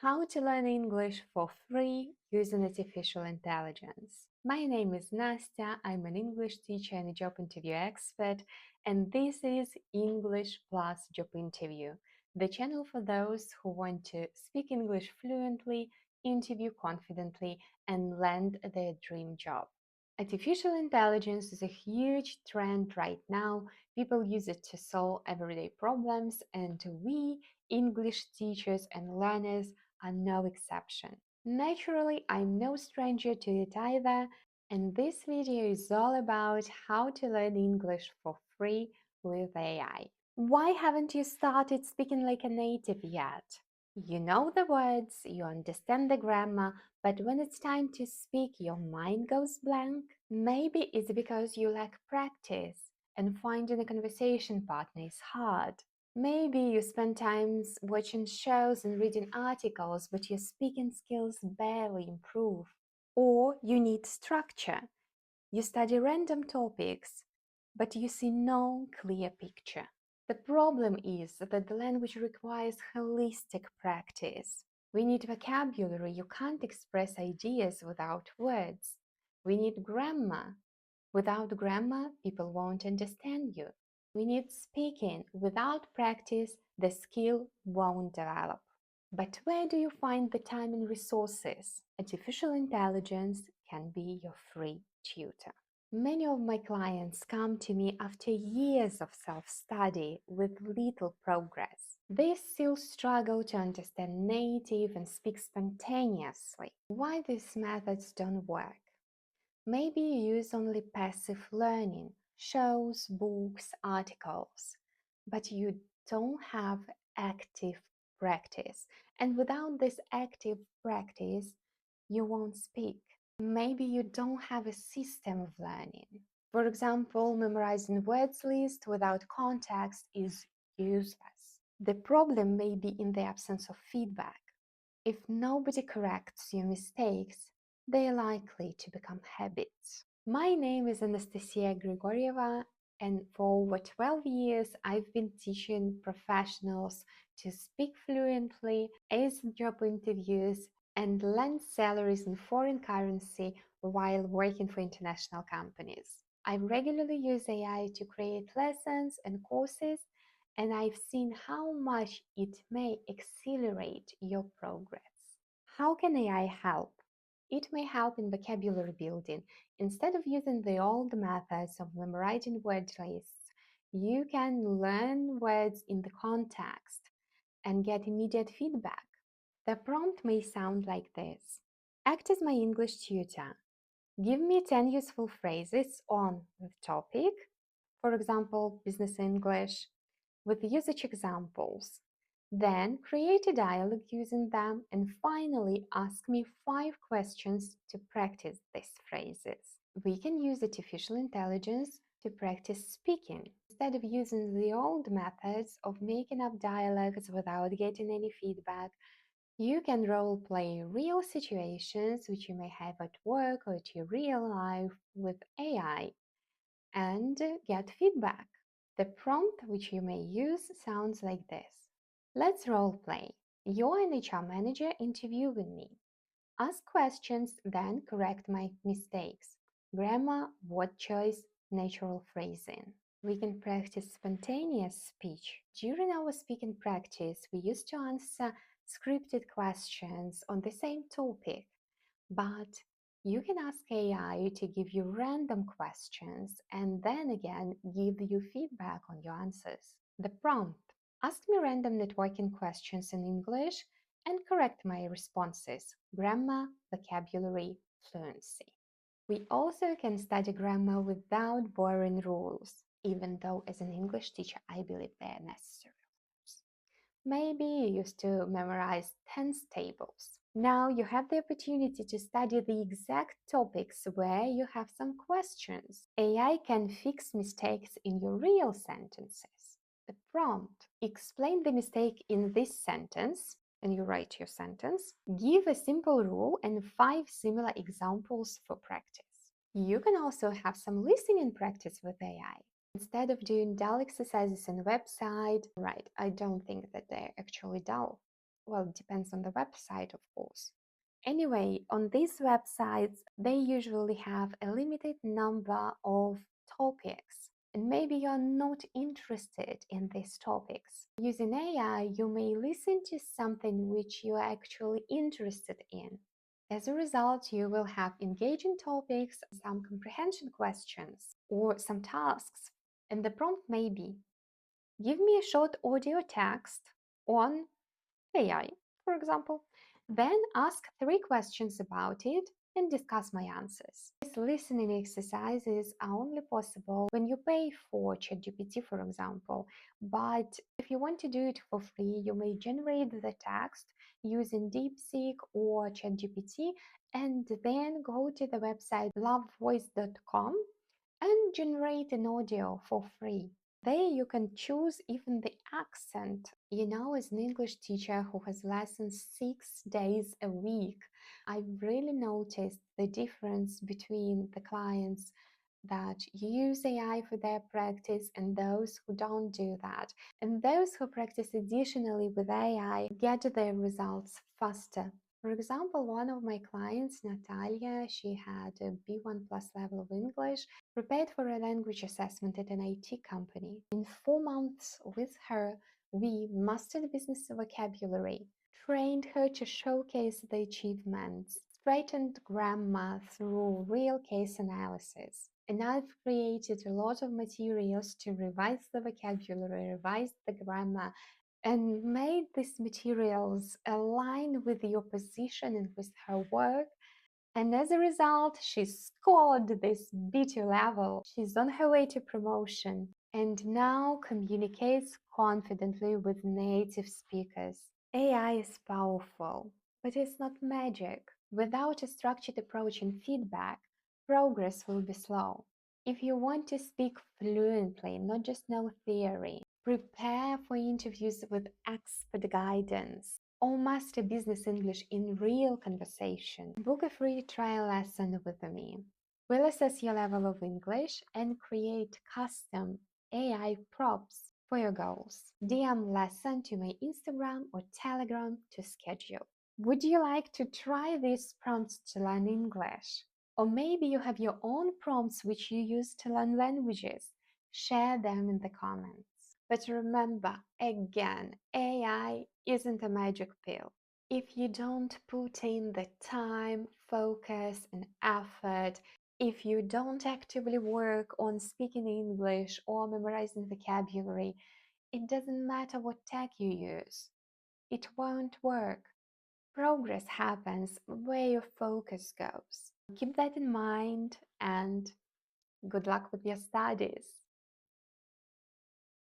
How to learn English for free using artificial intelligence. My name is Nastya, I'm an English teacher and a job interview expert, and this is English Plus Job Interview, the channel for those who want to speak English fluently, interview confidently, and land their dream job. Artificial intelligence is a huge trend right now. People use it to solve everyday problems, and we, English teachers and learners, are no exception. Naturally, I'm no stranger to it either, and this video is all about how to learn English for free with AI. Why haven't you started speaking like a native yet? You know the words, you understand the grammar, but when it's time to speak, your mind goes blank. Maybe it's because you lack practice and finding a conversation partner is hard. Maybe you spend time watching shows and reading articles, but your speaking skills barely improve. Or you need structure. You study random topics, but you see no clear picture. The problem is that the language requires holistic practice. We need vocabulary. You can't express ideas without words. We need grammar. Without grammar, people won't understand you. We need speaking. Without practice, the skill won't develop. But where do you find the time and resources? Artificial intelligence can be your free tutor. Many of my clients come to me after years of self-study with little progress. They still struggle to understand native and speak spontaneously. Why these methods don't work? Maybe you use only passive learning, shows, books, articles, but you don't have active practice. And without this active practice, you won't speak. Maybe you don't have a system of learning. For example, memorizing words list without context is useless. The problem may be in the absence of feedback. If nobody corrects your mistakes, they are likely to become habits. My name is Anastasia Grigorieva, and for over 12 years I've been teaching professionals to speak fluently, ace job interviews, and land salaries in foreign currency while working for international companies. I regularly use AI to create lessons and courses, and I've seen how much it may accelerate your progress. How can AI help? It may help in vocabulary building. Instead of using the old methods of memorizing word lists, you can learn words in the context and get immediate feedback. The prompt may sound like this: act as my English tutor. Give me 10 useful phrases on the topic, for example, business English, with usage examples. Then create a dialogue using them, and finally ask me 5 questions to practice these phrases. We can use artificial intelligence to practice speaking. Instead of using the old methods of making up dialogues without getting any feedback, you can role-play real situations which you may have at work or at your real life with AI and get feedback. The prompt which you may use sounds like this. Let's role-play. You're an HR manager interviewing me. Ask questions, then correct my mistakes. Grammar, word choice, natural phrasing. We can practice spontaneous speech. During our speaking practice, we used to answer scripted questions on the same topic, but you can ask AI to give you random questions and then again give you feedback on your answers. The prompt: ask me random networking questions in English and correct my responses. Grammar, vocabulary, fluency. We also can study grammar without boring rules, even though as an English teacher I believe they are necessary. Maybe you used to memorize tense tables. Now you have the opportunity to study the exact topics where you have some questions. AI can fix mistakes in your real sentences. The prompt: explain the mistake in this sentence, and you write your sentence. Give a simple rule and 5 similar examples for practice. You can also have some listening practice with AI. Instead of doing dull exercises on the website, right, I don't think that they're actually dull. Well, it depends on the website, of course. Anyway, on these websites, they usually have a limited number of topics. And maybe you're not interested in these topics. Using AI, you may listen to something which you're actually interested in. As a result, you will have engaging topics, some comprehension questions, or some tasks. And the prompt may be, give me a short audio text on AI, for example. Then ask 3 questions about it and discuss my answers. These listening exercises are only possible when you pay for ChatGPT, for example. But if you want to do it for free, you may generate the text using DeepSeek or ChatGPT and then go to the website lovevoice.com and generate an audio for free. There you can choose even the accent. As an English teacher who has lessons 6 days a week, I've really noticed the difference between the clients that use AI for their practice and those who don't do that. And those who practice additionally with AI get their results faster. For example, one of my clients, Natalia, she had a B1 plus level of English, prepared for a language assessment at an IT company. In 4 months with her, we mastered business vocabulary, trained her to showcase the achievements, straightened grammar through real case analysis. And I've created a lot of materials to revise the vocabulary, revise the grammar, and made these materials align with your position and with her work. And as a result, she scored this B2 level. She's on her way to promotion and now communicates confidently with native speakers. AI is powerful, but it's not magic. Without a structured approach and feedback, progress will be slow. If you want to speak fluently, not just know theory, prepare for interviews with expert guidance, or master business English in real conversation. Book a free trial lesson with me. We'll assess your level of English and create custom AI prompts for your goals. DM lesson to my Instagram or Telegram to schedule. Would you like to try these prompts to learn English? Or maybe you have your own prompts which you use to learn languages. Share them in the comments. But remember, again, AI isn't a magic pill. If you don't put in the time, focus, and effort, if you don't actively work on speaking English or memorizing vocabulary, it doesn't matter what tech you use. It won't work. Progress happens where your focus goes. Keep that in mind and good luck with your studies.